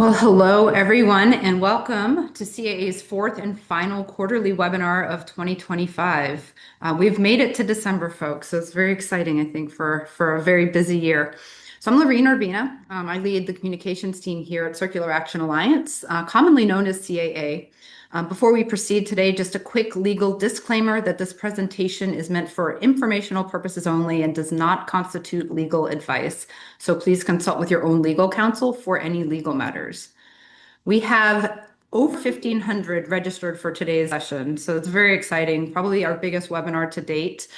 Well, hello everyone, and welcome to CAA's fourth and final quarterly webinar of 2025. We've made it to December, folks, so it's very exciting, I think, for a very busy year. So I'm Lorene Urbina. I lead the communications team here at Circular Action Alliance, commonly known as CAA. Before we proceed today, just a quick legal disclaimer that this presentation is meant for informational purposes only and does not constitute legal advice. So please consult with your own legal counsel for any legal matters. We have over 1,500 registered for today's session, so it's very exciting, probably our biggest webinar to date.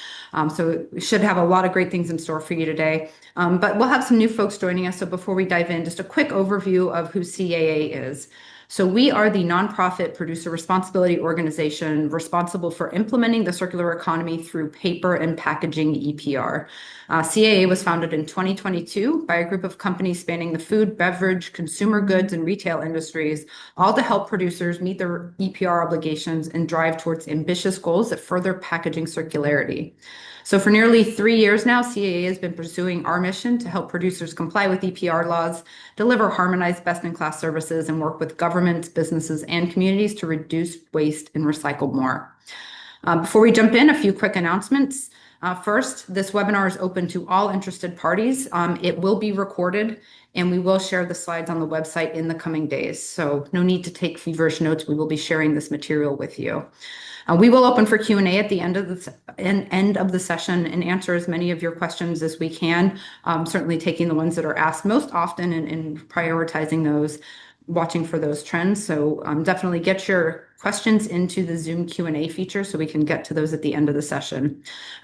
So we should have a lot of great things in store for you today. But we'll have some new folks joining us. So before we dive in, just a quick overview of who CAA is. So we are the nonprofit producer responsibility organization responsible for implementing the circular economy through paper and packaging EPR. CAA was founded in 2022 by a group of companies spanning the food, beverage, consumer goods, and retail industries, all to help producers meet their EPR obligations and drive towards ambitious goals that further packaging circularity. So for nearly 3 years now, CAA has been pursuing our mission to help producers comply with EPR laws, deliver harmonized best-in-class services, and work with governments, businesses, and communities to reduce waste and recycle more. Before we jump in, a few quick announcements. First, this webinar is open to all interested parties. It will be recorded, and we will share the slides on the website in the coming days. So no need to take feverish notes. We will be sharing this material with you. We will open for Q&A at the end of the session and answer as many of your questions as we can, certainly taking the ones that are asked most often and prioritizing those, watching for those trends. So definitely get your questions into the Zoom Q&A feature so we can get to those at the end of the session.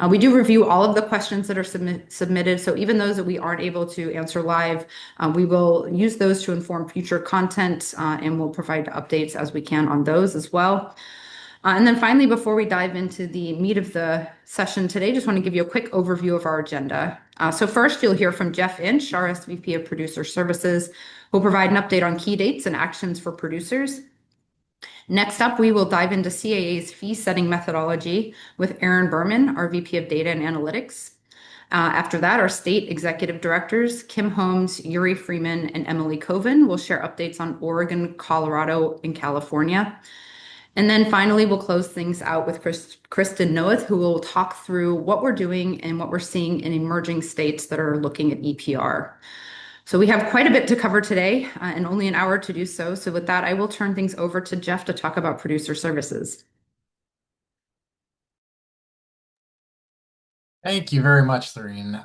We do review all of the questions that are submitted, so even those that we aren't able to answer live, we will use those to inform future content, and we'll provide updates as we can on those as well. And then finally, before we dive into the meat of the session today, just want to give you a quick overview of our agenda. So first, you'll hear from Jeff Inch, our SVP of Producer Services, who will provide an update on key dates and actions for producers. Next up, we will dive into CAA's fee-setting methodology with Aaron Berman, our VP of Data and Analytics. After that, our state executive directors, Kim Holmes, Yuri Freeman, and Emily Coven, will share updates on Oregon, Colorado, and California. And then finally, we'll close things out with Kristen Noeth, who will talk through what we're doing and what we're seeing in emerging states that are looking at EPR. So we have quite a bit to cover today, and only an hour to do so. So with that, I will turn things over to Jeff to talk about producer services. Thank you very much, Lorene.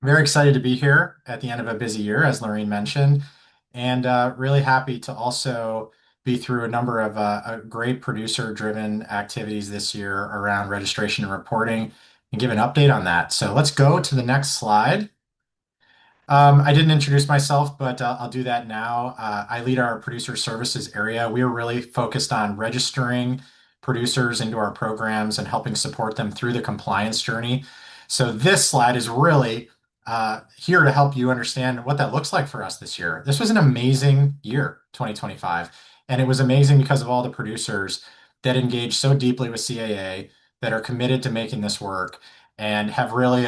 Very excited to be here at the end of a busy year, as Lorene mentioned, and really happy to also be through a number of great producer-driven activities this year around registration and reporting and give an update on that. So let's go to the next slide. I didn't introduce myself, but I'll do that now. I lead our producer services area. We are really focused on registering producers into our programs and helping support them through the compliance journey. So this slide is really here to help you understand what that looks like for us this year. This was an amazing year, 2025, and it was amazing because of all the producers that engaged so deeply with CAA, that are committed to making this work, and have really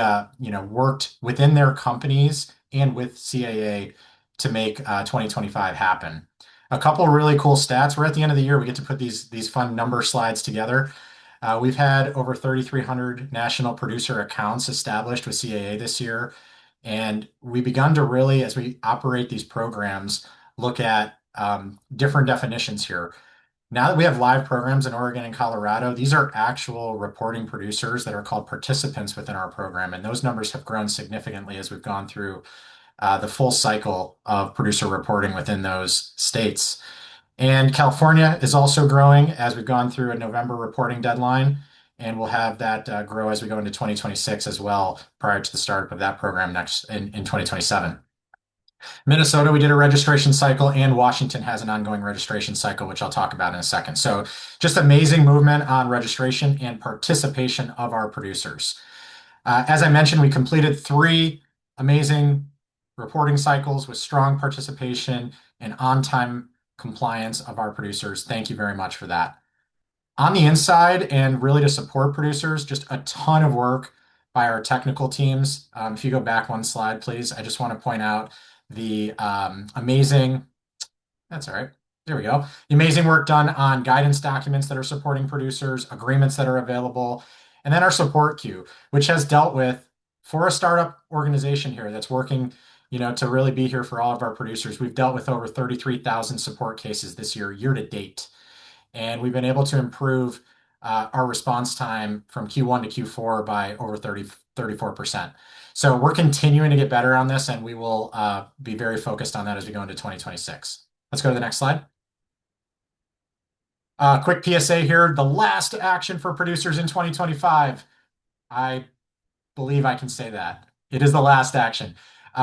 worked within their companies and with CAA to make 2025 happen. A couple of really cool stats. We're at the end of the year. We get to put these fun number slides together. We've had over 3,300 national producer accounts established with CAA this year. And we've begun to really, as we operate these programs, look at different definitions here. Now that we have live programs in Oregon and Colorado, these are actual reporting producers that are called participants within our program. And those numbers have grown significantly as we've gone through the full cycle of producer reporting within those states. And California is also growing as we've gone through a November reporting deadline. And we'll have that grow as we go into 2026 as well, prior to the start of that program next in 2027. Minnesota, we did a registration cycle, and Washington has an ongoing registration cycle, which I'll talk about in a second. So just amazing movement on registration and participation of our producers. As I mentioned, we completed 3 amazing reporting cycles with strong participation and on-time compliance of our producers. Thank you very much for that. On the inside, and really to support producers, just a ton of work by our technical teams. If you go back one slide, please, I just want to point out the amazing That's all right. There we go. The amazing work done on guidance documents that are supporting producers, agreements that are available, and then our support queue, which has dealt with for a startup organization here that's working, to really be here for all of our producers. We've dealt with over 33,000 support cases this year to date, and we've been able to improve our response time from Q1 to Q4 by over 34%. So we're continuing to get better on this, and we will be very focused on that as we go into 2026. Let's go to the next slide. Quick PSA here. The last action for producers in 2025. I believe I can say that. It is the last action.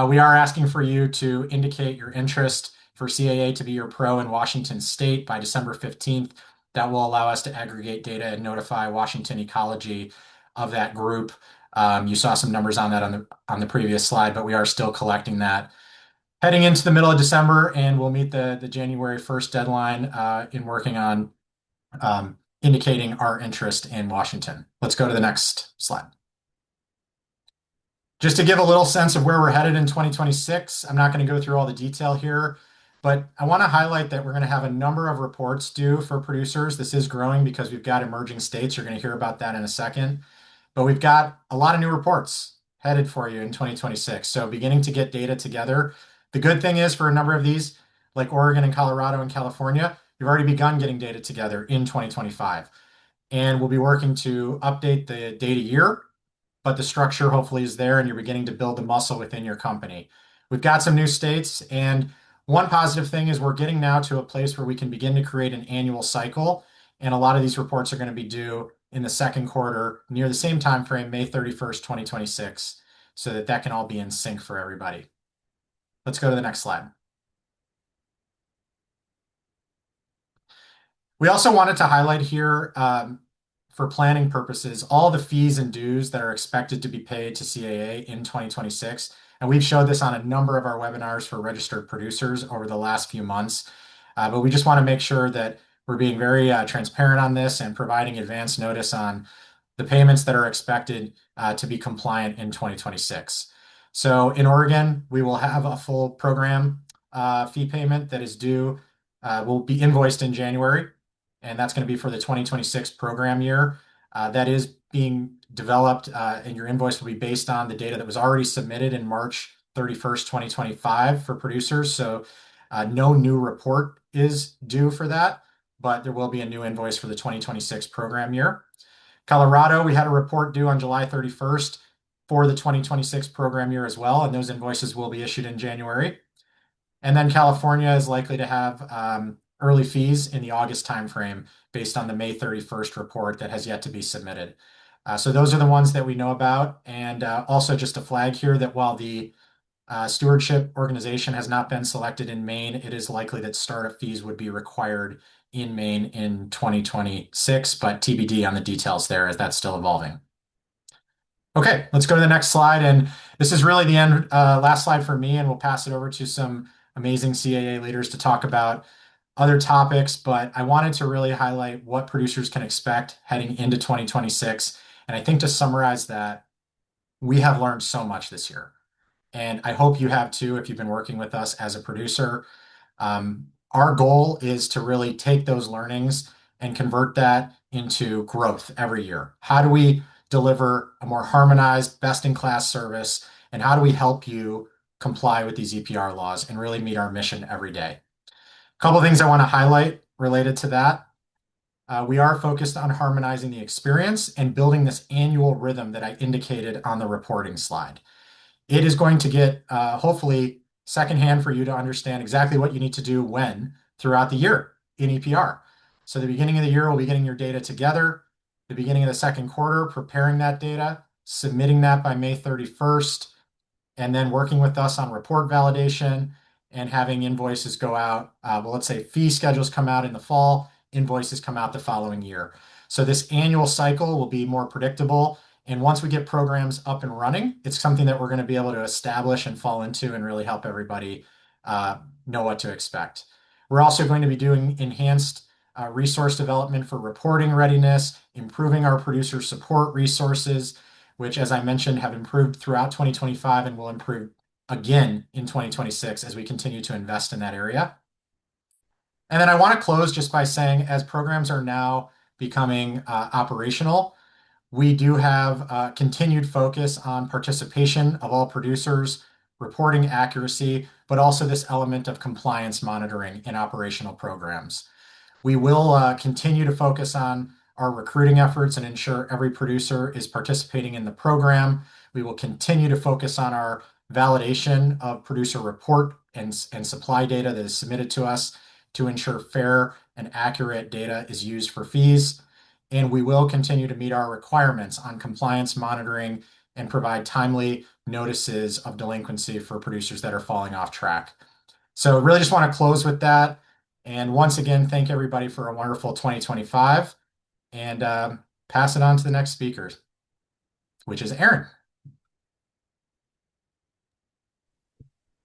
We are asking for you to indicate your interest for CAA to be your pro in Washington State by December 15th. That will allow us to aggregate data and notify Washington Ecology of that group. You saw some numbers on that on the previous slide, but we are still collecting that. Heading into the middle of December, and we'll meet the January 1st deadline in working on indicating our interest in Washington. Let's go to the next slide. Just to give a little sense of where we're headed in 2026, I'm not going to go through all the detail here, but I want to highlight that we're going to have a number of reports due for producers. This is growing because we've got emerging states. You're going to hear about that in a second. But we've got a lot of new reports headed for you in 2026. So beginning to get data together. The good thing is for a number of these, like Oregon and Colorado and California, you've already begun getting data together in 2025. And we'll be working to update the data year, but the structure hopefully is there and you're beginning to build the muscle within your company. We've got some new states, and one positive thing is we're getting now to a place where we can begin to create an annual cycle. And a lot of these reports are going to be due in the second quarter near the same time frame, May 31st, 2026, so that that can all be in sync for everybody. Let's go to the next slide. We also wanted to highlight here, for planning purposes, all the fees and dues that are expected to be paid to CAA in 2026. And we've showed this on a number of our webinars for registered producers over the last few months. But we just want to make sure that we're being very transparent on this and providing advance notice on the payments that are expected to be compliant in 2026. So in Oregon, we will have a full program fee payment that is due, will be invoiced in January, and that's going to be for the 2026 program year. That is being developed, and your invoice will be based on the data that was already submitted in March 31st, 2025 for producers. So no new report is due for that, but there will be a new invoice for the 2026 program year. Colorado, we had a report due on July 31st for the 2026 program year as well, and those invoices will be issued in January. And then California is likely to have early fees in the August timeframe based on the May 31st report that has yet to be submitted. So those are the ones that we know about. And also just a flag here that while the stewardship organization has not been selected in Maine, it is likely that startup fees would be required in Maine in 2026, but TBD on the details there as that's still evolving. Okay, let's go to the next slide. And this is really the end, last slide for me, and we'll pass it over to some amazing CAA leaders to talk about other topics. But I wanted to really highlight what producers can expect heading into 2026. And I think to summarize that, we have learned so much this year. And I hope you have too if you've been working with us as a producer. Our goal is to really take those learnings and convert that into growth every year. How do we deliver a more harmonized, best-in-class service? And how do we help you comply with these EPR laws and really meet our mission every day? A couple of things I want to highlight related to that. We are focused on harmonizing the experience and building this annual rhythm that I indicated on the reporting slide. It is going to get hopefully secondhand for you to understand exactly what you need to do when throughout the year in EPR. So the beginning of the year, we'll be getting your data together. The beginning of the second quarter, preparing that data, submitting that by May 31st, and then working with us on report validation and having invoices go out. Well, let's say fee schedules come out in the fall, invoices come out the following year. So this annual cycle will be more predictable. And once we get programs up and running, it's something that we're going to be able to establish and fall into and really help everybody know what to expect. We're also going to be doing enhanced resource development for reporting readiness, improving our producer support resources, which, as I mentioned, have improved throughout 2025 and will improve again in 2026 as we continue to invest in that area. And then I want to close just by saying, as programs are now becoming operational, we do have continued focus on participation of all producers, reporting accuracy, but also this element of compliance monitoring in operational programs. We will continue to focus on our recruiting efforts and ensure every producer is participating in the program. We will continue to focus on our validation of producer report and supply data that is submitted to us to ensure fair and accurate data is used for fees. And we will continue to meet our requirements on compliance monitoring and provide timely notices of delinquency for producers that are falling off track. So really just want to close with that. And once again, thank everybody for a wonderful 2025 and pass it on to the next speaker, which is Aaron.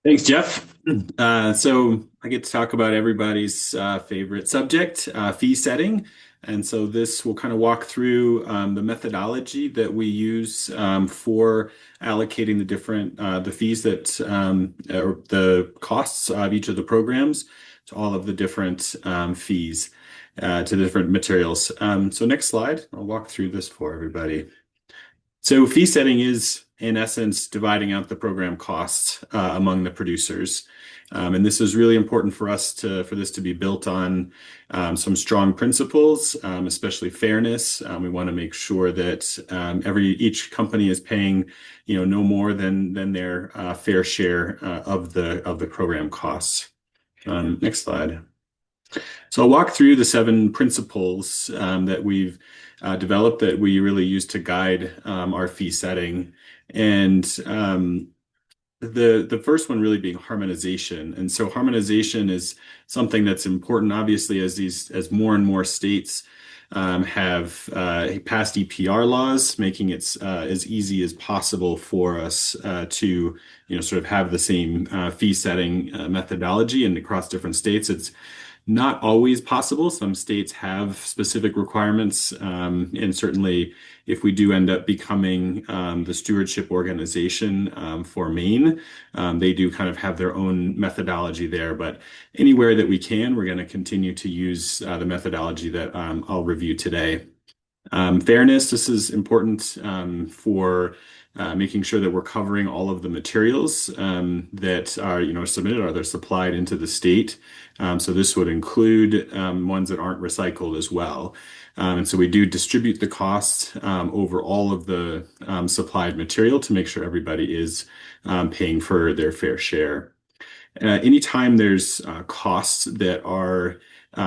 Thanks, Jeff. So I get to talk about everybody's favorite subject, fee setting. And so this will kind of walk through the methodology that we use for allocating the different the fees that or the costs of each of the programs to all of the different fees to the different materials. So next slide, I'll walk through this for everybody. So fee setting is, in essence, dividing out the program costs among the producers. And this is really important for us for this to be built on some strong principles, especially fairness. We want to make sure that each company is paying, no more than their fair share of the program costs. Next slide. So I'll walk through the 7 principles that we've developed that we really use to guide our fee setting. And the first one really being harmonization. And so harmonization is something that's important, obviously, as more and more states have passed EPR laws, making it as easy as possible for us to, sort of have the same fee setting methodology and across different states. It's not always possible. Some states have specific requirements, and certainly if we do end up becoming the stewardship organization for Maine, they do kind of have their own methodology there. But anywhere that we can, we're going to continue to use the methodology that I'll review today. Fairness, this is important for making sure that we're covering all of the materials that are, submitted or they're supplied into the state. So this would include ones that aren't recycled as well. And so we do distribute the costs over all of the supplied material to make sure everybody is paying for their fair share. Anytime there's costs that are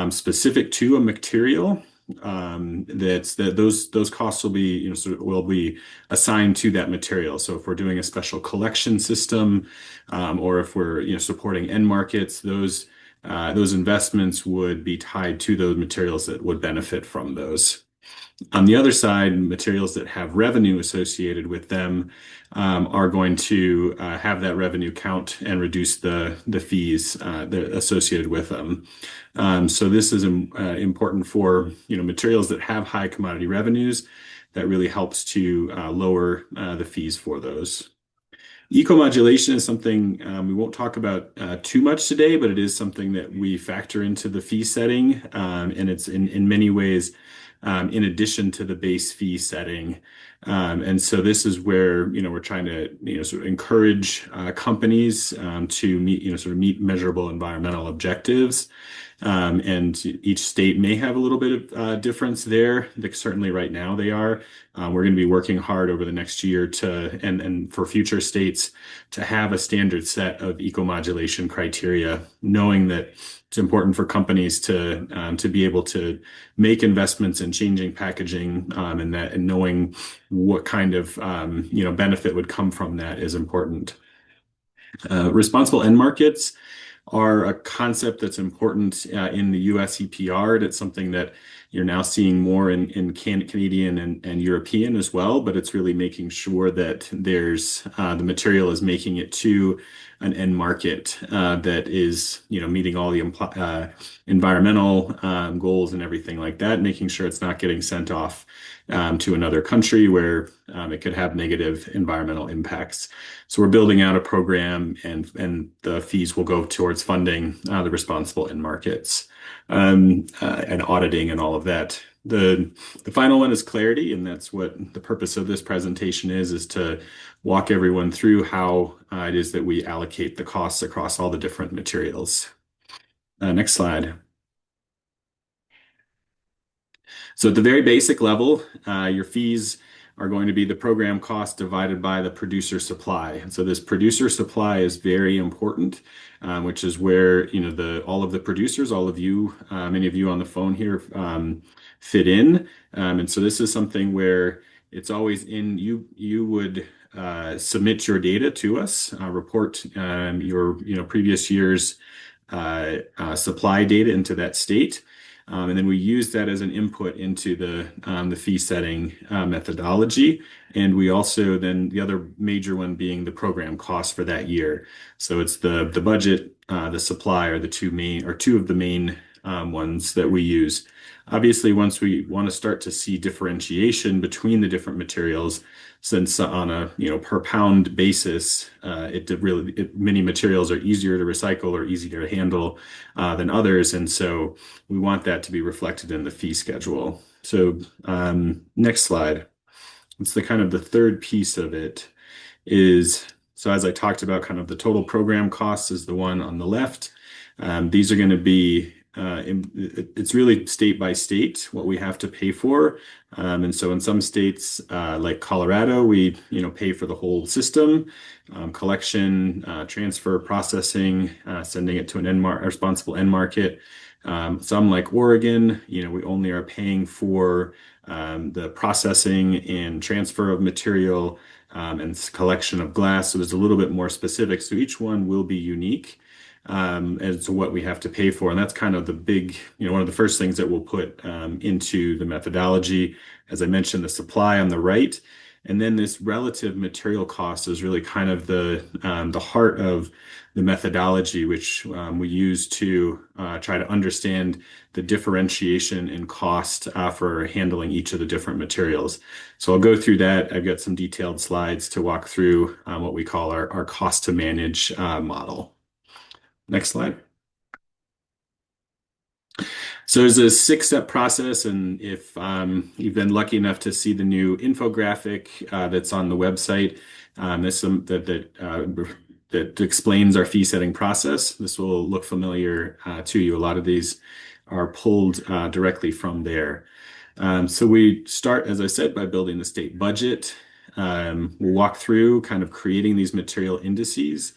specific to a material, those costs will be, will be assigned to that material. So if we're doing a special collection system, or if we're, supporting end markets, those investments would be tied to those materials that would benefit from those. On the other side, materials that have revenue associated with them are going to have that revenue count and reduce the fees that are associated with them. So this is important for materials that have high commodity revenues. That really helps to lower the fees for those. Eco-modulation is something we won't talk about too much today, but it is something that we factor into the fee setting, and it's in many ways in addition to the base fee setting. And so this is where, we're trying to, sort of encourage companies to meet measurable environmental objectives. And each state may have a little bit of difference there. Certainly right now they are. We're going to be working hard over the next year and for future states to have a standard set of eco-modulation criteria, knowing that it's important for companies to be able to make investments in changing packaging, and knowing what kind of benefit would come from that is important. Responsible end markets are a concept that's important in the US EPR. It's something that you're now seeing more in Canadian and European as well, but it's really making sure that there's the material is making it to an end market that is meeting all the environmental goals and everything like that, making sure it's not getting sent off to another country where it could have negative environmental impacts. So we're building out a program, and the fees will go towards funding the responsible end markets. and auditing and all of that. The final one is clarity, and that's what the purpose of this presentation is to walk everyone through how it is that we allocate the costs across all the different materials. Next slide. So at the very basic level, your fees are going to be the program cost divided by the producer supply. And so this producer supply is very important, which is where all of the producers, all of you, many of you on the phone here, fit in. And so this is something where it's always in you would submit your data to us, report your previous year's supply data into that state. And then we use that as an input into the fee setting methodology. And we also then the other major one being the program cost for that year. So it's the budget, the supply are the two of the main ones that we use. Obviously, once we want to start to see differentiation between the different materials, since on a per pound basis, many materials are easier to recycle or easier to handle than others, and so we want that to be reflected in the fee schedule. So next slide. It's the kind of the third piece of it is, so as I talked about, kind of the total program cost is the one on the left. These are going to be it's really state by state what we have to pay for. And so in some states, like Colorado, we pay for the whole system, collection, transfer, processing, sending it to an responsible end market. Some like Oregon, we only are paying for the processing and transfer of material and collection of glass. So there's a little bit more specific. So each one will be unique as to what we have to pay for. And that's kind of the big, one of the first things that we'll put into the methodology. As I mentioned, the supply on the right. And then this relative material cost is really kind of the heart of the methodology, which we use to try to understand the differentiation in cost for handling each of the different materials. So I'll go through that. I've got some detailed slides to walk through what we call our cost to manage model. Next slide. So there's a 6-step process, and if you've been lucky enough to see the new infographic that's on the website, that explains our fee setting process. This will look familiar to you. A lot of these are pulled directly from there. So we start, as I said, by building the state budget. We'll walk through kind of creating these material indices.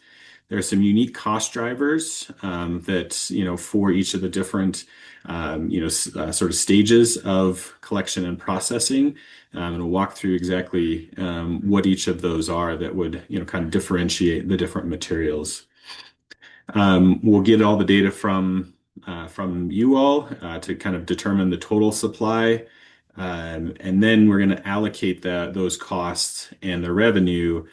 There are some unique cost drivers that, for each of the different, sort of stages of collection and processing. And we'll walk through exactly what each of those are that would, kind of differentiate the different materials. We'll get all the data from you all to kind of determine the total supply. And then we're going to allocate those costs and the revenue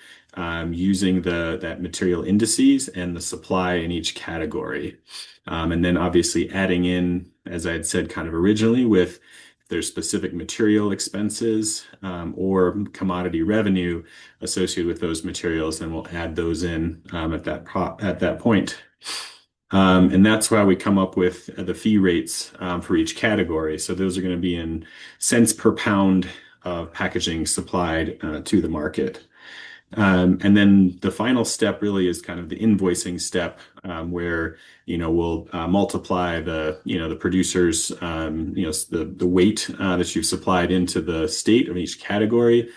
using that material indices and the supply in each category. And then obviously adding in, as I had said kind of originally, with if there's specific material expenses or commodity revenue associated with those materials, then we'll add those in at that point. And that's why we come up with the fee rates for each category. So those are going to be in cents per pound of packaging supplied to the market. And then the final step really is kind of the invoicing step, where we'll multiply the producers, the weight that you've supplied into the state of each category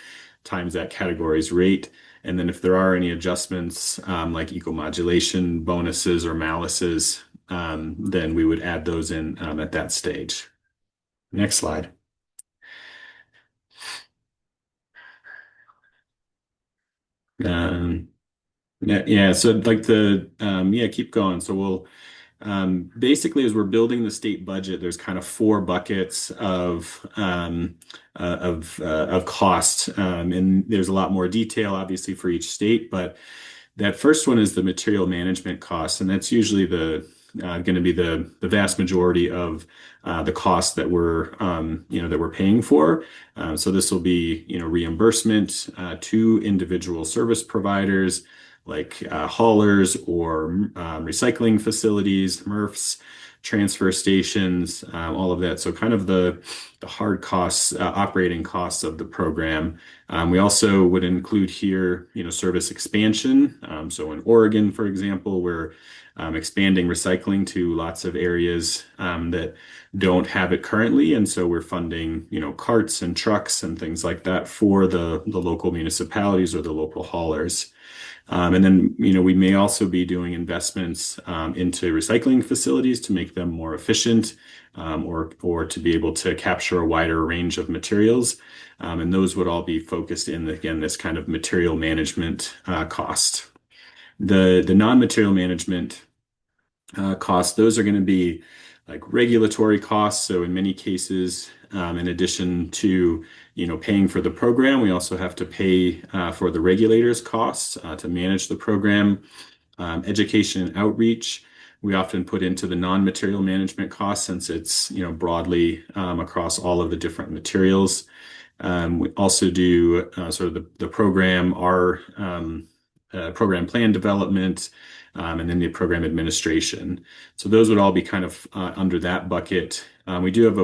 times that category's rate. And then if there are any adjustments like eco-modulation bonuses or malices, then we would add those in at that stage. Next slide. Yeah, so like keep going. So we'll basically, as we're building the state budget, there's kind of 4 buckets of cost, and there's a lot more detail, obviously, for each state. But that first one is the material management cost, and that's usually going to be the vast majority of the cost that we're paying for. So this will be reimbursement to individual service providers like haulers or recycling facilities, MRFs, transfer stations, all of that. So kind of the hard costs, operating costs of the program. We also would include here, service expansion. So in Oregon, for example, we're expanding recycling to lots of areas that don't have it currently, and so we're funding, carts and trucks and things like that for the local municipalities or the local haulers. And then, we may also be doing investments into recycling facilities to make them more efficient, or to be able to capture a wider range of materials. And those would all be focused in, again, this kind of material management cost. The non-material management costs, those are going to be like regulatory costs. So in many cases, in addition to paying for the program, we also have to pay for the regulators' costs to manage the program. Education and outreach, we often put into the non-material management costs since it's broadly across all of the different materials. We also do sort of the program, our program plan development, and then the program administration. So those would all be kind of under that bucket. We do have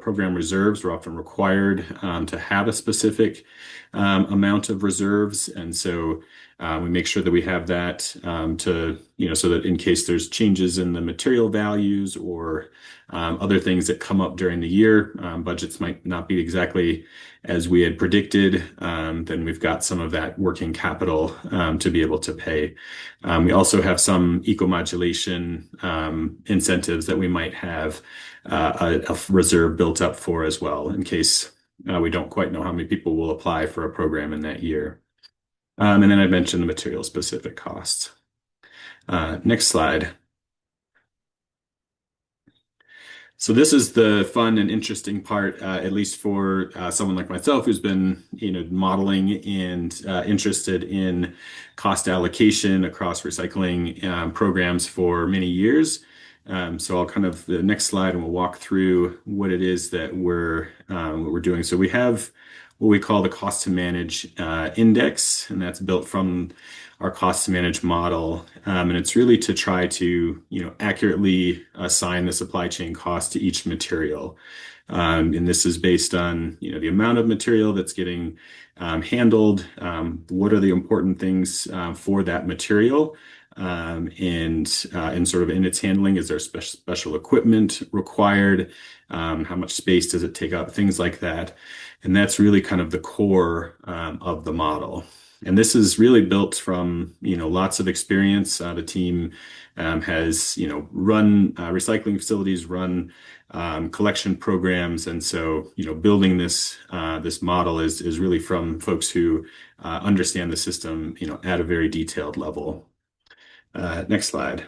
program reserves. We're often required to have a specific amount of reserves, and so we make sure that we have that so that in case there's changes in the material values or other things that come up during the year, budgets might not be exactly as we had predicted, then we've got some of that working capital to be able to pay. We also have some eco-modulation incentives that we might have a reserve built up for as well, in case we don't quite know how many people will apply for a program in that year. And then I mentioned the material specific costs. Next slide. So this is the fun and interesting part, at least for someone like myself who's been, modeling and interested in cost allocation across recycling programs for many years. So I'll the next slide, and we'll walk through what it is that we're doing. So we have what we call the cost to manage index, and that's built from our cost to manage model. And it's really to try to, accurately assign the supply chain cost to each material. And this is based on, the amount of material that's getting handled, what are the important things for that material, and sort of in its handling, is there special equipment required? How much space does it take up? Things like that. And that's really kind of the core of the model. And this is really built from, lots of experience. The team has, run recycling facilities, run collection programs. And so, building this model is really from folks who understand the system, at a very detailed level. Next slide.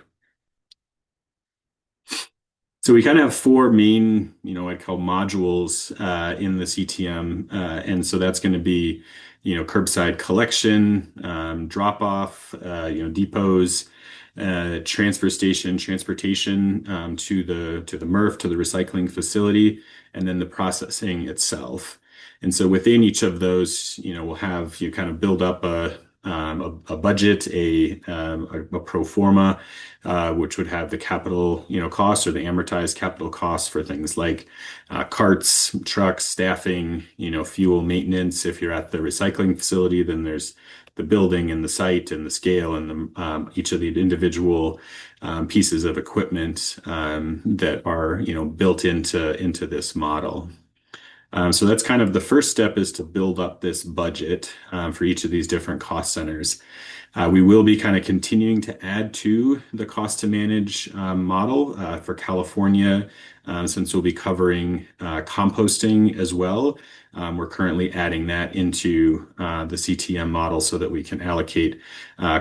So we kind of have four main, I'd call modules in the CTM. And so that's going to be, curbside collection, drop off, depots, transfer station, transportation to the MRF, to the recycling facility, and then the processing itself. And so within each of those, we'll have you kind of build up a budget, a pro forma, which would have the capital, costs, or the amortized capital costs for things like carts, trucks, staffing, fuel, maintenance. If you're at the recycling facility, then there's the building and the site and the scale and each of the individual pieces of equipment that are, built into this model. So that's kind of the first step, is to build up this budget for each of these different cost centers. We will be kind of continuing to add to the cost to manage model for California, since we'll be covering composting as well. We're currently adding that into the CTM model so that we can allocate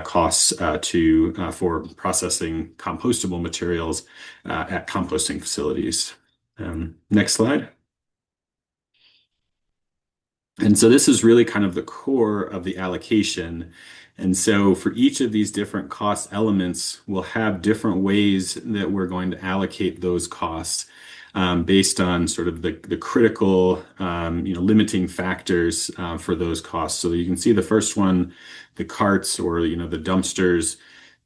costs for processing compostable materials at composting facilities. Next slide. And so this is really kind of the core of the allocation. And so for each of these different cost elements, we'll have different ways that we're going to allocate those costs based on sort of the critical, limiting factors for those costs. So you can see the first one, the carts, or, the dumpsters.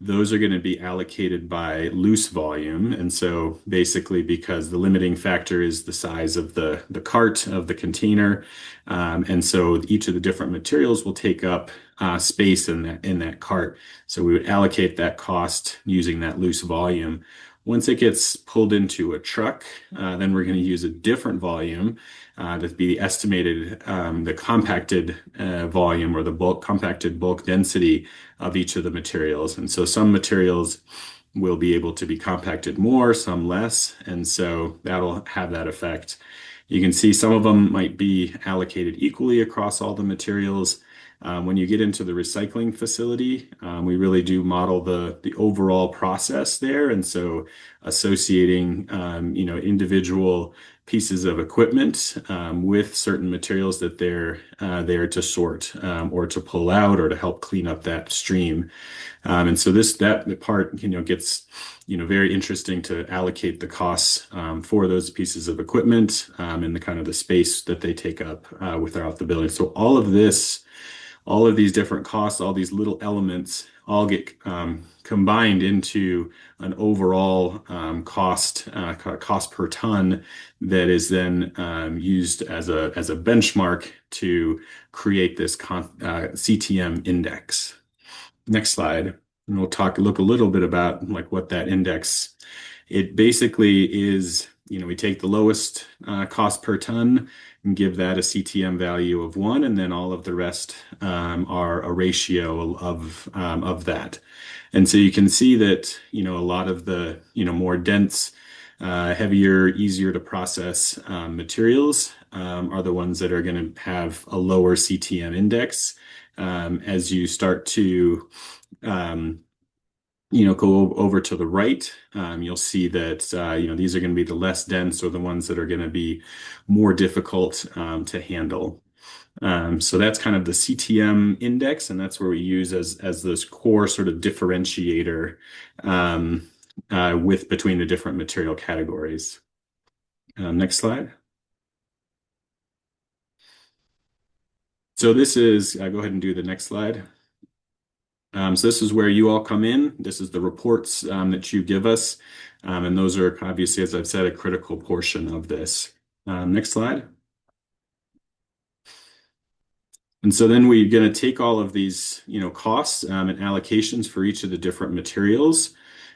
those are going to be allocated by loose volume. And so basically, because the limiting factor is the size of the cart of the container. And so each of the different materials will take up space in that cart. So we would allocate that cost using that loose volume. Once it gets pulled into a truck, then we're going to use a different volume to be estimated the compacted volume or the compacted bulk density of each of the materials. And so some materials will be able to be compacted more, some less, and so that'll have that effect. You can see some of them might be allocated equally across all the materials. When you get into the recycling facility, we really do model the overall process there, and so associating individual pieces of equipment with certain materials that they're there to sort or to pull out or to help clean up that stream. And so that part gets very interesting to allocate the costs for those pieces of equipment and the kind of the space that they take up without the building. So all of these different costs, all these little elements, all get combined into an overall cost per ton that is then used as a benchmark to create this CTM index. Next slide, and we'll look a little bit about like what that index. It basically is, we take the lowest cost per ton and give that a CTM value of 1, and then all of the rest are a ratio of that. And so you can see that a lot of the more dense, heavier, easier to process materials are the ones that are going to have a lower CTM index. As you start to go over to the right, you'll see that these are going to be the less dense or the ones that are going to be more difficult to handle. So that's kind of the CTM index, and that's where we use as this core sort of differentiator between the different material categories. Next slide. So this is, go ahead and do the next slide. So this is where you all come in. This is the reports that you give us. And those are obviously, as I've said, a critical portion of this. Next slide. And so then we're going to take all of these, costs and allocations for each of the different materials.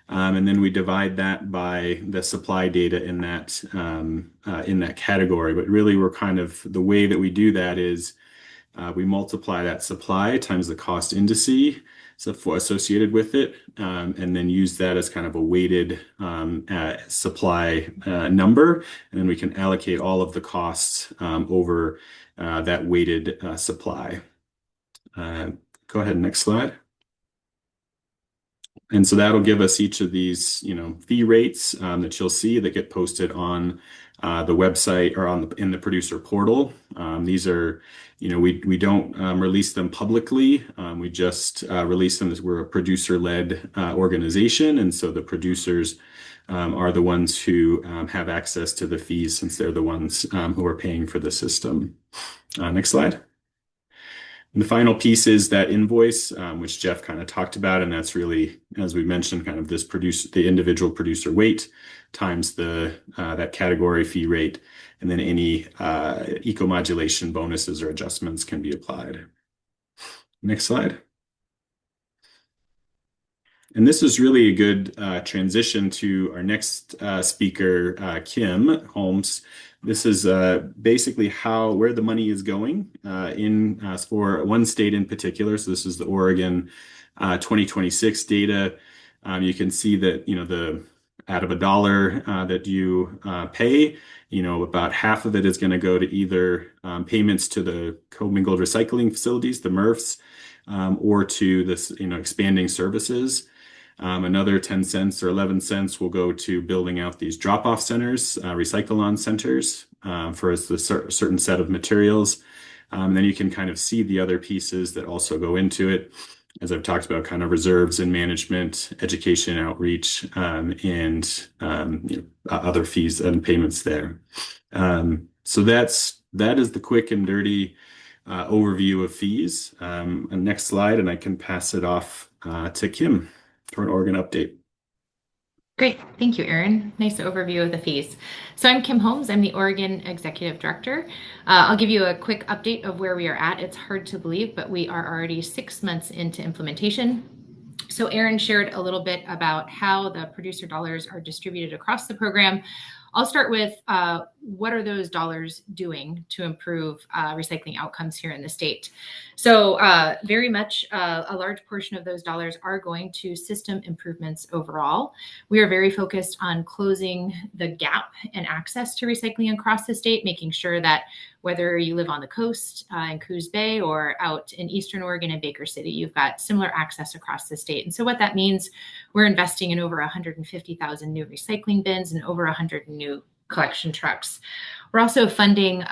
And then we divide that by the supply data in that category. But really, the way that we do that is we multiply that supply times the cost indice associated with it, and then use that as kind of a weighted supply number. And then we can allocate all of the costs over that weighted supply. Go ahead, next slide. And so that'll give us each of these, fee rates that you'll see that get posted on the website or in the producer portal. These are, we don't release them publicly. We just release them as we're a producer-led organization, and so the producers are the ones who have access to the fees since they're the ones who are paying for the system. Next slide. And the final piece is that invoice, which Jeff kind of talked about, and that's really, as we mentioned, kind of the individual producer weight times that category fee rate, and then any eco-modulation bonuses or adjustments can be applied. Next slide. And this is really a good transition to our next speaker, Kim Holmes. This is basically where the money is going for one state in particular. So this is the Oregon 2026 data. You can see that out of $1 that you pay, about half of it is going to go to either payments to the commingled recycling facilities, the MRFs, or to this expanding services. Another 10 cents or 11 cents will go to building out these drop-off centers, recycle-on centers for a certain set of materials. Then you can kind of see the other pieces that also go into it, as I've talked about, kind of reserves and management, education, outreach, and other fees and payments there. So that is the quick and dirty overview of fees. Next slide, and I can pass it off to Kim. for an Oregon update. Great. Thank you, Erin. Nice overview of the fees. So I'm Kim Holmes. I'm the Oregon Executive Director. I'll give you a quick update of where we are at. It's hard to believe, but we are already 6 months into implementation. So Erin shared a little bit about how the producer dollars are distributed across the program. I'll start with what are those dollars doing to improve recycling outcomes here in the state. So very much a large portion of those dollars are going to system improvements overall. We are very focused on closing the gap in access to recycling across the state, making sure that whether you live on the coast in Coos Bay or out in Eastern Oregon and Baker City, you've got similar access across the state. And so what that means, we're investing in over 150,000 new recycling bins and over 100 new collection trucks. We're also funding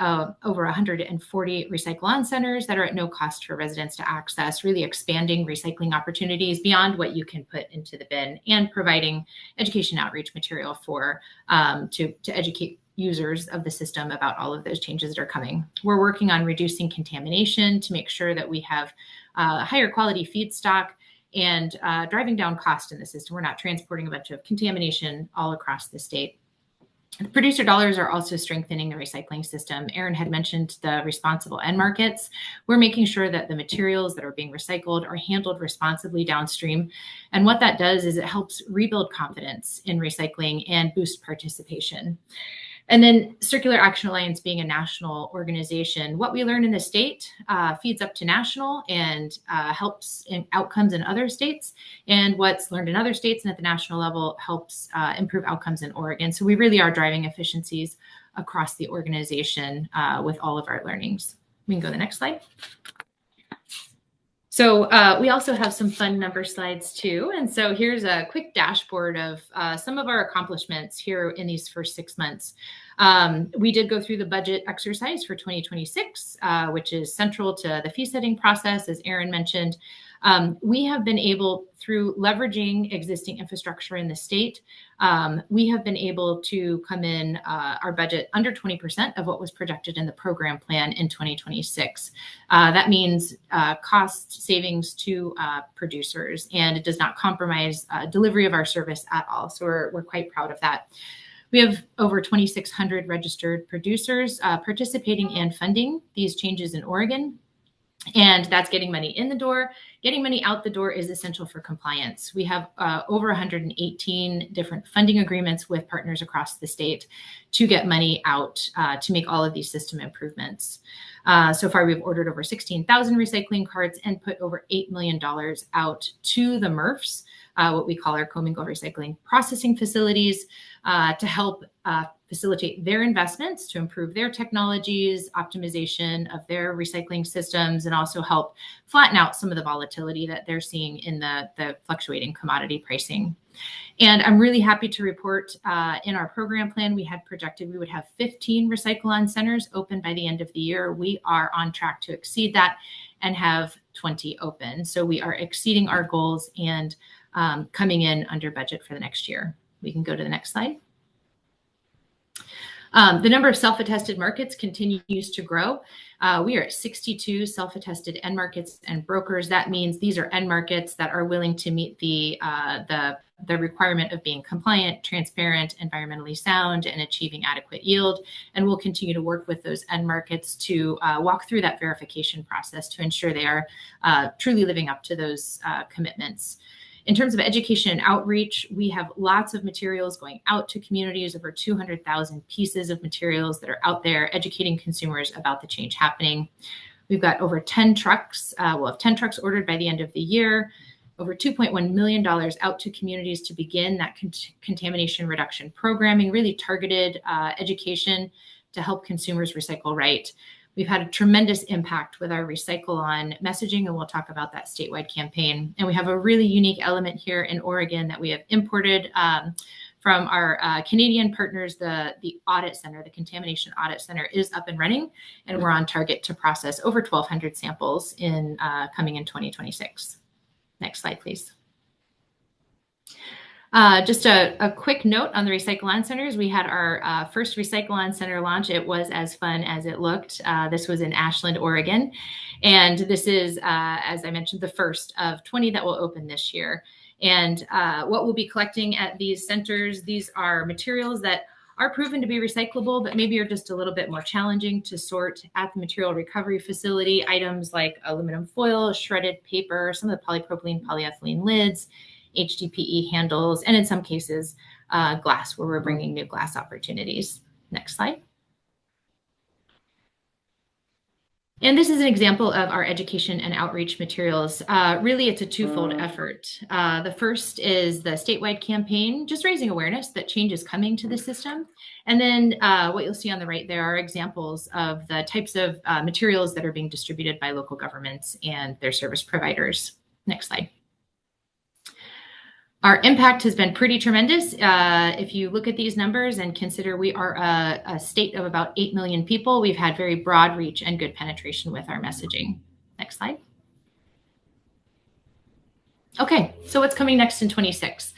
over 140 recycle-on centers that are at no cost for residents to access, really expanding recycling opportunities beyond what you can put into the bin, and providing education outreach material for to educate users of the system about all of those changes that are coming. We're working on reducing contamination to make sure that we have higher quality feedstock and driving down cost in the system. We're not transporting a bunch of contamination all across the state. The producer dollars are also strengthening the recycling system. Erin had mentioned the responsible end markets. We're making sure that the materials that are being recycled are handled responsibly downstream. And what that does is it helps rebuild confidence in recycling and boost participation. And then Circular Action Alliance being a national organization, what we learn in the state feeds up to national and helps in outcomes in other states. And what's learned in other states and at the national level helps improve outcomes in Oregon. So we really are driving efficiencies across the organization with all of our learnings. We can go to the next slide. So we also have some fun number slides too. And so here's a quick dashboard of some of our accomplishments here in these first 6 months. We did go through the budget exercise for 2026, which is central to the fee setting process, as Erin mentioned. We have been able, through leveraging existing infrastructure in the state, we have been able to come in our budget under 20% of what was projected in the program plan in 2026. That means cost savings to producers, and it does not compromise delivery of our service at all. So we're quite proud of that. We have over 2,600 registered producers participating and funding these changes in Oregon. And that's getting money in the door. Getting money out the door is essential for compliance. We have over 118 different funding agreements with partners across the state to get money out to make all of these system improvements. So far, we've ordered over 16,000 recycling carts and put over $8 million out to the MRFs, what we call our commingled recycling processing facilities, to help facilitate their investments to improve their technologies, optimization of their recycling systems, and also help flatten out some of the volatility that they're seeing in the fluctuating commodity pricing. And I'm really happy to report in our program plan, we had projected we would have 15 recycle-on centers open by the end of the year. We are on track to exceed that and have 20 open. So we are exceeding our goals and coming in under budget for the next year. We can go to the next slide. The number of self-attested markets continues to grow. We are at 62 self-attested end markets and brokers. That means these are end markets that are willing to meet the requirement of being compliant, transparent, environmentally sound, and achieving adequate yield. And we'll continue to work with those end markets to walk through that verification process to ensure they are truly living up to those commitments. In terms of education and outreach, we have lots of materials going out to communities, over 200,000 pieces of materials that are out there educating consumers about the change happening. We've got over 10 trucks. We'll have 10 trucks ordered by the end of the year, over $2.1 million out to communities to begin that contamination reduction programming, really targeted education to help consumers recycle right. We've had a tremendous impact with our Recycle On messaging, and we'll talk about that statewide campaign. And we have a really unique element here in Oregon that we have imported from our Canadian partners. The audit center, the contamination audit center, is up and running, and we're on target to process over 1,200 samples in coming in 2026. Next slide, please. Just a quick note on the Recycle-On centers. We had our first Recycle-On center launch. It was as fun as it looked. This was in Ashland, Oregon. And this is, as I mentioned, the first of 20 that will open this year. And what we'll be collecting at these centers, these are materials that are proven to be recyclable, but maybe are just a little bit more challenging to sort at the material recovery facility. Items like aluminum foil, shredded paper, some of the polypropylene, polyethylene lids, HDPE handles, and in some cases, glass, where we're bringing new glass opportunities. Next slide. And this is an example of our education and outreach materials. Really, it's a twofold effort. The first is the statewide campaign, just raising awareness that change is coming to the system. And then what you'll see on the right there are examples of the types of materials that are being distributed by local governments and their service providers. Next slide. Our impact has been pretty tremendous. If you look at these numbers and consider we are a state of about 8 million people, we've had very broad reach and good penetration with our messaging. Next slide. Okay, so what's coming next in 26?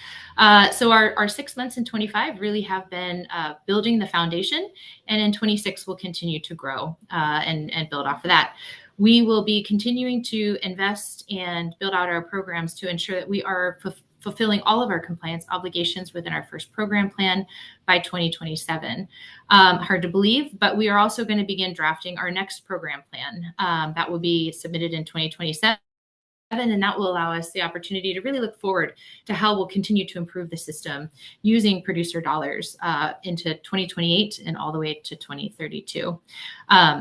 So our 6 months in 25 really have been building the foundation, and in 26 we'll continue to grow and build off of that. We will be continuing to invest and build out our programs to ensure that we are fulfilling all of our compliance obligations within our first program plan by 2027. Hard to believe, but we are also going to begin drafting our next program plan that will be submitted in 2027. And that will allow us the opportunity to really look forward to how we'll continue to improve the system using producer dollars into 2028 and all the way to 2032.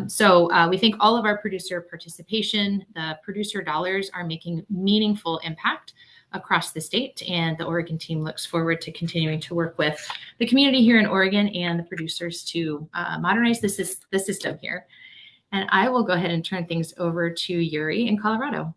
So we think all of our producer participation, the producer dollars are making meaningful impact across the state, and the Oregon team looks forward to continuing to work with the community here in Oregon and the producers to modernize the system here. And I will go ahead and turn things over to Yuri in Colorado.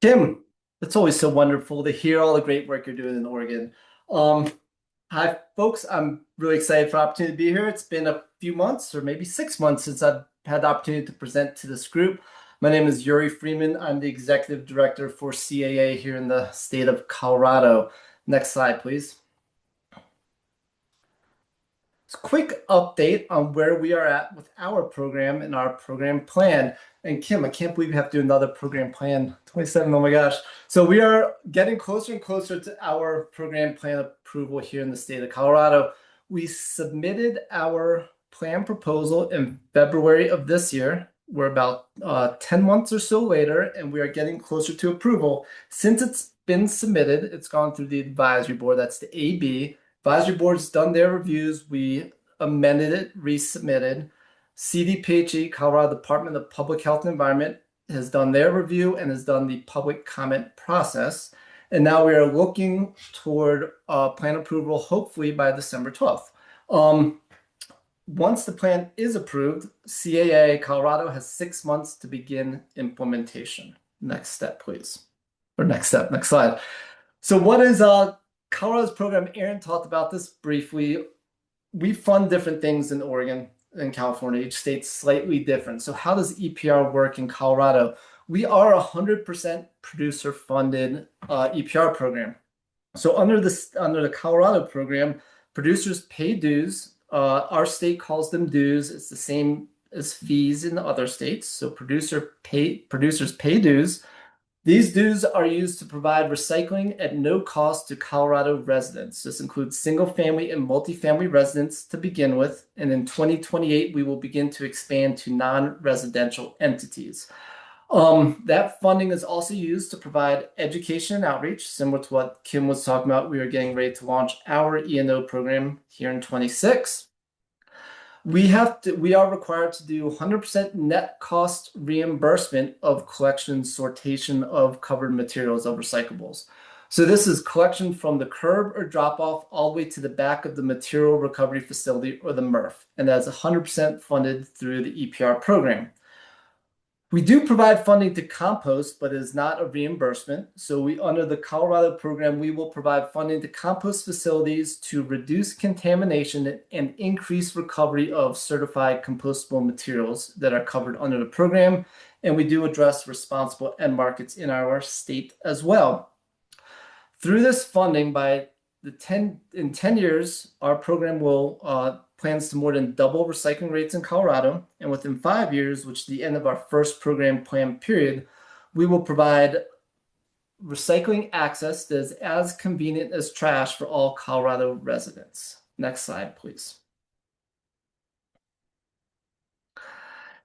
Kim, it's always so wonderful to hear all the great work you're doing in Oregon. Hi, folks. I'm really excited for the opportunity to be here. It's been a few months or maybe 6 months since I've had the opportunity to present to this group. My name is Yuri Freeman. I'm the Executive Director for CAA here in the state of Colorado. Next slide, please. Quick update on where we are at with our program and our program plan. And Kim, I can't believe we have to do another program plan 27. Oh my gosh. So we are getting closer and closer to our program plan approval here in the state of Colorado. We submitted our plan proposal in February of this year. We're about 10 months or so later, and we are getting closer to approval. Since it's been submitted, it's gone through the advisory board. That's the AB. Advisory board's done their reviews. We amended it, resubmitted. CDPHE, Colorado Department of Public Health and Environment, has done their review and has done the public comment process. And now we are looking toward plan approval, hopefully by December 12th. Once the plan is approved, CAA Colorado has 6 months to begin implementation. Next step, please. Or next step, next slide. So what is Colorado's program? Aaron talked about this briefly. We fund different things in Oregon and California. Each state's slightly different. So how does EPR work in Colorado? We are 100% producer-funded EPR program. So under the Colorado program, producers pay dues. Our state calls them dues. It's the same as fees in other states. So producers pay dues. These dues are used to provide recycling at no cost to Colorado residents. This includes single-family and multifamily residents to begin with, and in 2028, we will begin to expand to non-residential entities. That funding is also used to provide education and outreach, similar to what Kim was talking about. We are getting ready to launch our E&O program here in 26. We are required to do 100% net cost reimbursement of collection sortation of covered materials of recyclables. So this is collection from the curb or drop off all the way to the back of the material recovery facility or the MRF. And that's 100% funded through the EPR program. We do provide funding to compost, but it is not a reimbursement. So under the Colorado program, we will provide funding to compost facilities to reduce contamination and increase recovery of certified compostable materials that are covered under the program. And we do address responsible end markets in our state as well. Through this funding, in 10 years, our program will plans to more than double recycling rates in Colorado. And within 5 years, which is the end of our first program plan period, we will provide recycling access that is as convenient as trash for all Colorado residents. Next slide, please.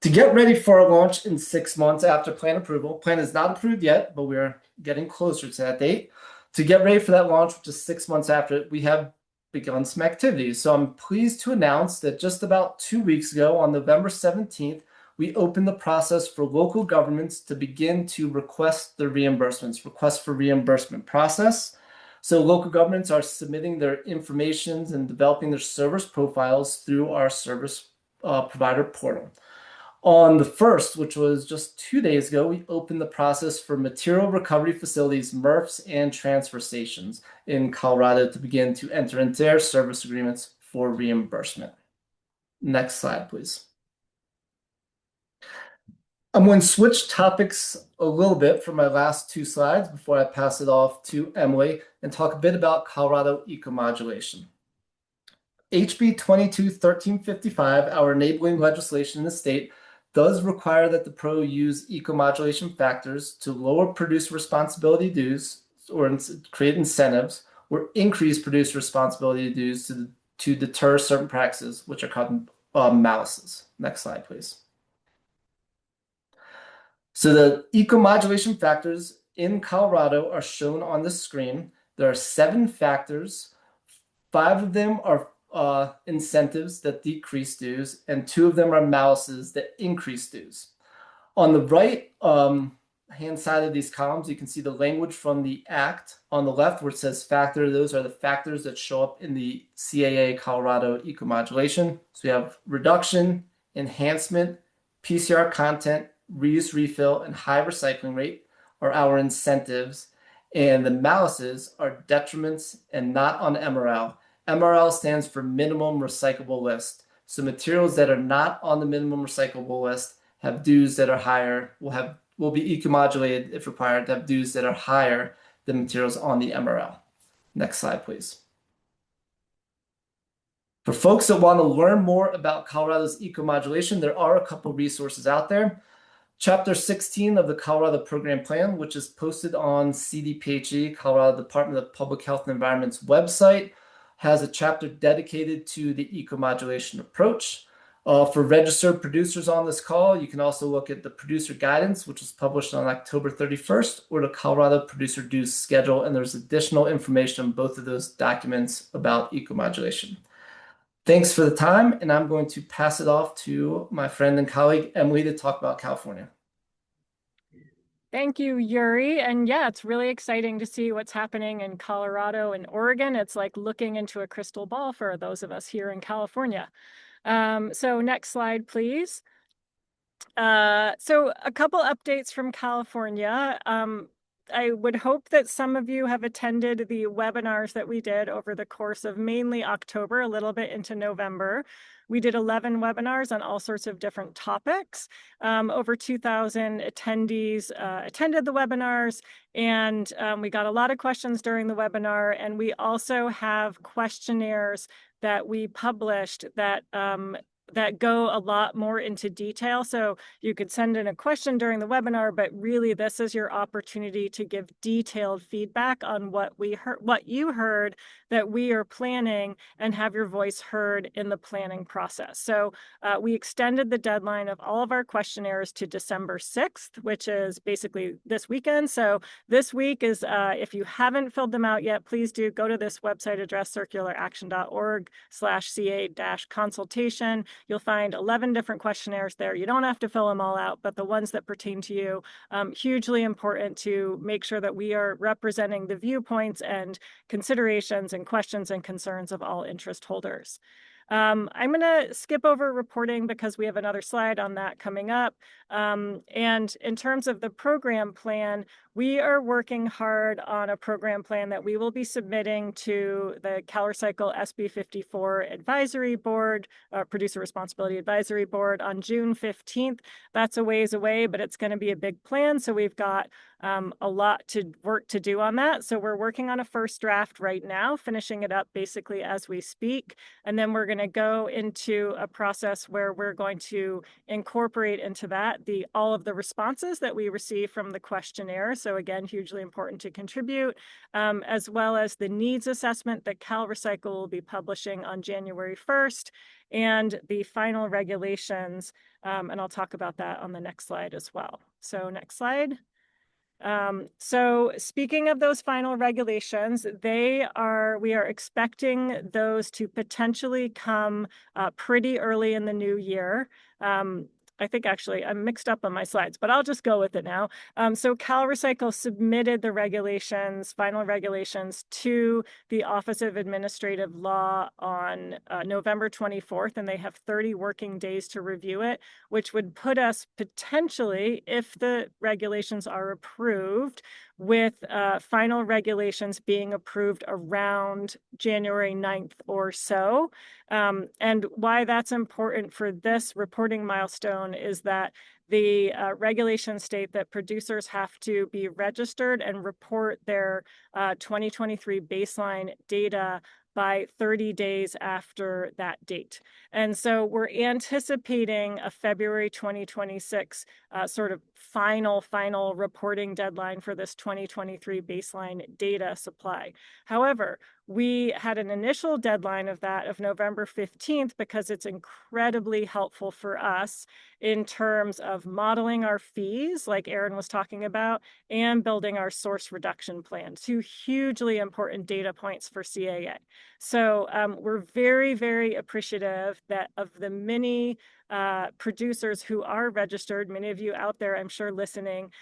To get ready for a launch in 6 months after plan approval, plan is not approved yet, but we're getting closer to that date. To get ready for that launch, which is 6 months after, we have begun some activities. So I'm pleased to announce that just about 2 weeks ago, on November 17th, we opened the process for local governments to begin to request their reimbursements, request for reimbursement process. So local governments are submitting their information and developing their service profiles through our service provider portal. On the 1st, which was just 2 days ago, we opened the process for material recovery facilities, MRFs, and transfer stations in Colorado to begin to enter into their service agreements for reimbursement. Next slide, please. I'm going to switch topics a little bit from my last 2 slides before I pass it off to Emily and talk a bit about Colorado ecomodulation. HB 22-1355, our enabling legislation in the state, does require that the pro use ecomodulation factors to lower producer responsibility dues or create incentives or increase producer responsibility dues to deter certain practices, which are called malices. Next slide, please. So the ecomodulation factors in Colorado are shown on the screen. There are 7 factors. 5 of them are incentives that decrease dues, and 2 of them are malices that increase dues. On the right hand side of these columns, you can see the language from the Act. On the left, where it says factor, those are the factors that show up in the CAA Colorado ecomodulation. So we have reduction, enhancement, PCR content, reuse, refill, and high recycling rate are our incentives, and the malices are detriments and not on MRL. MRL stands for minimum recyclable list. So materials that are not on the minimum recyclable list have dues that are higher, will be ecomodulated if required to have dues that are higher than materials on the MRL. Next slide, please. For folks that want to learn more about Colorado's ecomodulation, there are a couple resources out there. Chapter 16 of the Colorado Program Plan, which is posted on CDPHE, Colorado Department of Public Health and Environment's website, has a chapter dedicated to the ecomodulation approach. For registered producers on this call, you can also look at the producer guidance, which was published on October 31st, or the Colorado Producer Dues Schedule, and there's additional information on both of those documents about ecomodulation. Thanks for the time, and I'm going to pass it off to my friend and colleague, Emily, to talk about California. Thank you, Yuri. And yeah, it's really exciting to see what's happening in Colorado and Oregon. It's like looking into a crystal ball for those of us here in California. So next slide, please. So a couple updates from California. I would hope that some of you have attended the webinars that we did over the course of mainly October, a little bit into November. We did 11 webinars on all sorts of different topics. Over 2,000 attendees attended the webinars, and we got a lot of questions during the webinar. And we also have questionnaires that we published that go a lot more into detail. So you could send in a question during the webinar, but really this is your opportunity to give detailed feedback on what we heard, what you heard that we are planning, and have your voice heard in the planning process. So we extended the deadline of all of our questionnaires to December 6th, which is basically this weekend. So this week is, if you haven't filled them out yet, please do go to this website address, circularaction.org/CA-consultation. You'll find 11 different questionnaires there. You don't have to fill them all out, but the ones that pertain to you, hugely important to make sure that we are representing the viewpoints and considerations and questions and concerns of all interest holders. I'm going to skip over reporting because we have another slide on that coming up. And in terms of the program plan, we are working hard on a program plan that we will be submitting to the CalRecycle SB 54 Advisory Board, Producer Responsibility Advisory Board on June 15th. That's a ways away, but it's going to be a big plan. So we've got a lot to work to do on that. So we're working on a first draft right now, finishing it up basically as we speak. And then we're going to go into a process where we're going to incorporate into that at all of the responses that we receive from the questionnaire. So again, hugely important to contribute, as well as the needs assessment that CalRecycle will be publishing on January 1st, and the final regulations. And I'll talk about that on the next slide as well. So next slide. So speaking of those final regulations, we are expecting those to potentially come pretty early in the new year. I think actually I'm mixed up on my slides, but I'll just go with it now. So CalRecycle submitted the regulations, final regulations, to the Office of Administrative Law on November 24th, and they have 30 working days to review it, which would put us potentially, if the regulations are approved, with final regulations being approved around January 9th or so. And why that's important for this reporting milestone is that the regulations state that producers have to be registered and report their 2023 baseline data by 30 days after that date. And so we're anticipating a February 2026 sort of final reporting deadline for this 2023 baseline data supply. However, we had an initial deadline of November 15th because it's incredibly helpful for us in terms of modeling our fees, like Erin was talking about, and building our source reduction plan. Two hugely important data points for CAA. So we're very, very appreciative of the many producers who are registered. Many of you out there, I'm sure, listening.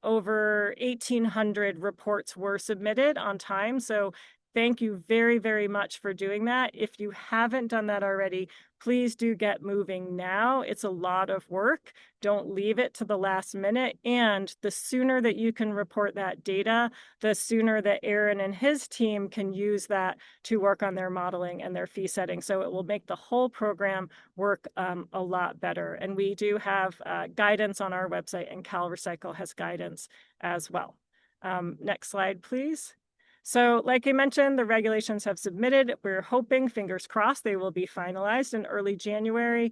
Over 1,800 reports were submitted on time. So thank you very, very much for doing that. If you haven't done that already, please do get moving now. It's a lot of work. Don't leave it to the last minute. And the sooner that you can report that data, the sooner that Aaron and his team can use that to work on their modeling and their fee setting. So it will make the whole program work a lot better. And we do have guidance on our website, and CalRecycle has guidance as well. Next slide, please. So like I mentioned, the regulations have submitted. We're hoping, fingers crossed, they will be finalized in early January.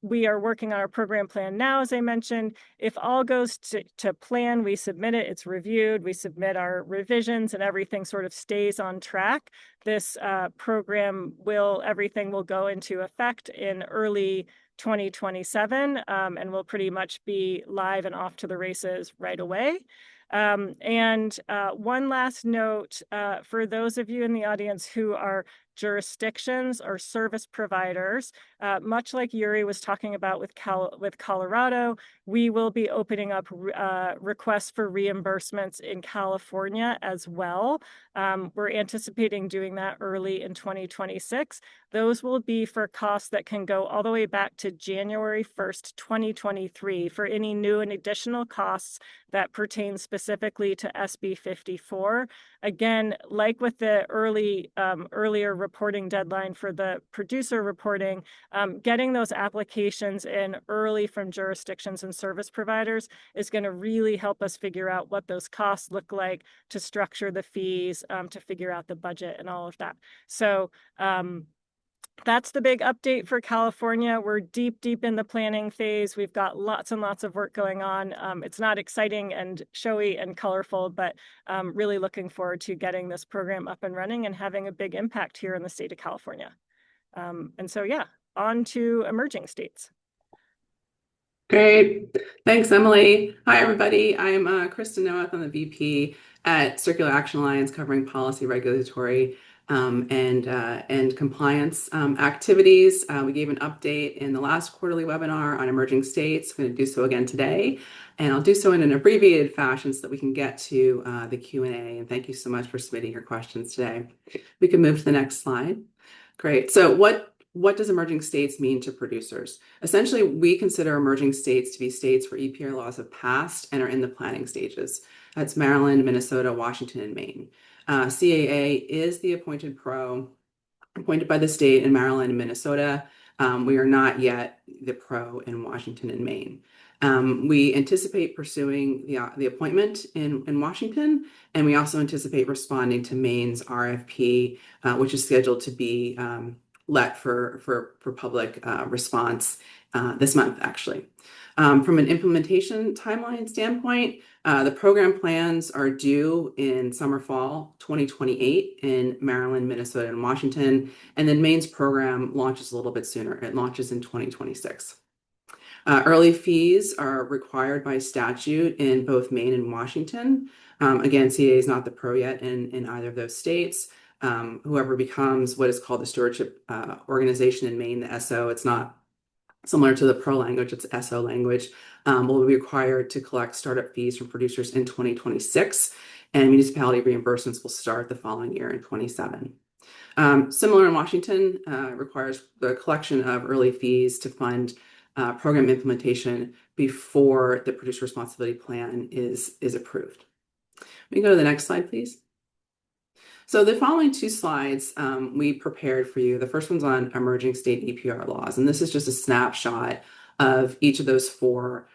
We are working on our program plan now, as I mentioned. If all goes to plan, we submit it, it's reviewed, we submit our revisions, and everything sort of stays on track. This program everything will go into effect in early 2027, and will pretty much be live and off to the races right away. And one last note, for those of you in the audience who are jurisdictions or service providers, much like Yuri was talking about with Colorado, we will be opening up requests for reimbursements in California as well. We're anticipating doing that early in 2026. Those will be for costs that can go all the way back to January 1st, 2023 for any new and additional costs that pertain specifically to SB 54. Again, like with the earlier reporting deadline for the producer reporting, getting those applications in early from jurisdictions and service providers is going to really help us figure out what those costs look like, to structure the fees, to figure out the budget and all of that. So that's the big update for California. We're deep in the planning phase. We've got lots and lots of work going on. It's not exciting and showy and colorful, but really looking forward to getting this program up and running and having a big impact here in the state of California. And so, yeah, on to emerging states. Great. Thanks, Emily. Hi, everybody. I'm Kristen Noeth. I'm the VP at Circular Action Alliance, covering policy, regulatory, and compliance activities. We gave an update in the last quarterly webinar on emerging states. I'm going to do so again today, and I'll do so in an abbreviated fashion so that we can get to the Q&A. And thank you so much for submitting your questions today. We can move to the next slide. Great. So what does emerging states mean to producers? Essentially, we consider emerging states to be states where EPR laws have passed and are in the planning stages. That's Maryland, Minnesota, Washington, and Maine. CAA is the appointed pro, appointed by the state in Maryland and Minnesota. We are not yet the pro in Washington and Maine. We anticipate pursuing the appointment in Washington, and we also anticipate responding to Maine's RFP, which is scheduled to be let for public response this month, actually. From an implementation timeline standpoint, the program plans are due in summer fall 2028 in Maryland, Minnesota, and Washington. And then Maine's program launches a little bit sooner. It launches in 2026. Early fees are required by statute in both Maine and Washington. Again, CAA is not the pro yet in either of those states. Whoever becomes what is called the stewardship organization in Maine, the SO, it's not similar to the pro language, it's SO language, will be required to collect startup fees from producers in 2026, and municipality reimbursements will start the following year in 27. Similar in Washington, requires the collection of early fees to fund program implementation before the producer responsibility plan is approved. We go to the next slide, please. So the following two slides we prepared for you. The first one's on emerging state EPR laws, and this is just a snapshot of each of those four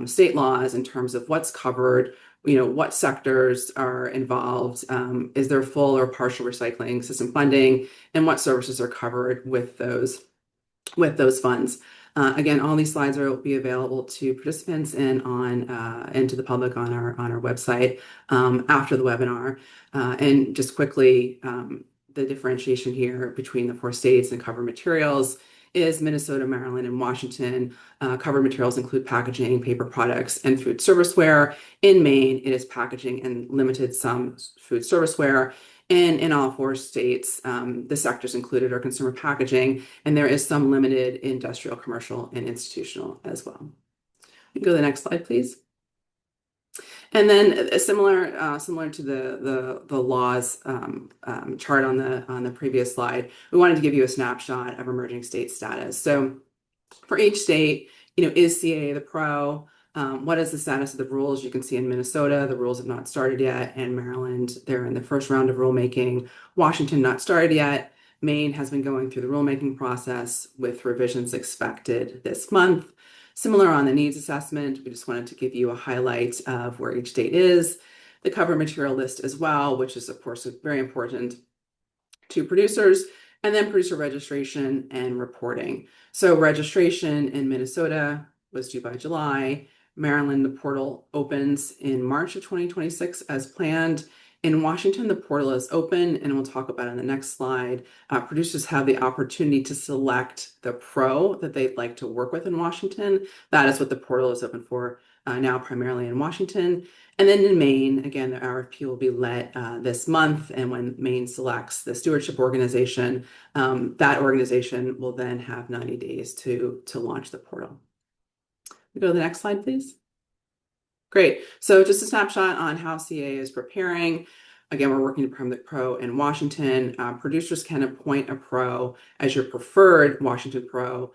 state laws in terms of what's covered, what sectors are involved, is there full or partial recycling system funding, and what services are covered with those funds. Again, all these slides will be available to participants and to the public on our website after the webinar. And just quickly, the differentiation here between the four states and covered materials is Minnesota, Maryland, and Washington. Covered materials include packaging, paper products, and food serviceware. In Maine, it is packaging and limited some food serviceware. And in all four states, the sectors included are consumer packaging, and there is some limited industrial, commercial, and institutional as well. You can go to the next slide, please. And then similar to the laws chart on the previous slide, we wanted to give you a snapshot of emerging state status. So for each state, is CAA the pro? What is the status of the rules? You can see in Minnesota, the rules have not started yet. And Maryland, they're in the first round of rulemaking. Washington, not started yet. Maine has been going through the rulemaking process with revisions expected this month. Similar on the needs assessment, we just wanted to give you a highlight of where each state is. The cover material list as well, which is, of course, very important to producers. And then producer registration and reporting. So registration in Minnesota was due by July. Maryland, the portal opens in March of 2026 as planned. In Washington, the portal is open, and we'll talk about it in the next slide. Producers have the opportunity to select the pro that they'd like to work with in Washington. That is what the portal is open for now, primarily in Washington. And then in Maine, again, the RFP will be let this month. And when Maine selects the stewardship organization, that organization will then have 90 days to launch the portal. We go to the next slide, please. Great. So just a snapshot on how CAA is preparing. Again, we're working to become the pro in Washington. Producers can appoint a pro as your preferred Washington pro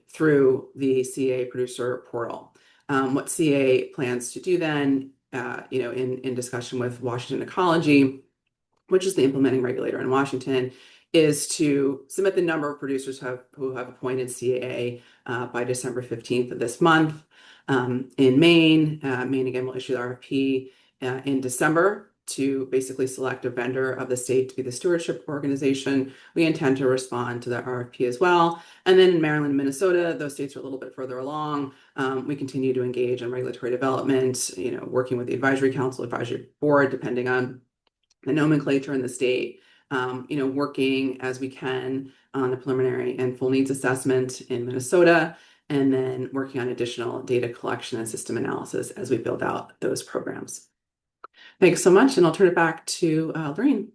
through the CAA producer portal. What CAA plans to do then, in discussion with Washington Ecology, which is the implementing regulator in Washington, is to submit the number of producers who have appointed CAA by December 15th of this month. In Maine, Maine again will issue the RFP in December to basically select a vendor of the state to be the stewardship organization. We intend to respond to that RFP as well. And then in Maryland and Minnesota, those states are a little bit further along. We continue to engage in regulatory development, working with the advisory council, advisory board, depending on the nomenclature in the state. Working as we can on the preliminary and full needs assessment in Minnesota, and then working on additional data collection and system analysis as we build out those programs. Thanks so much, and I'll turn it back to Lorraine.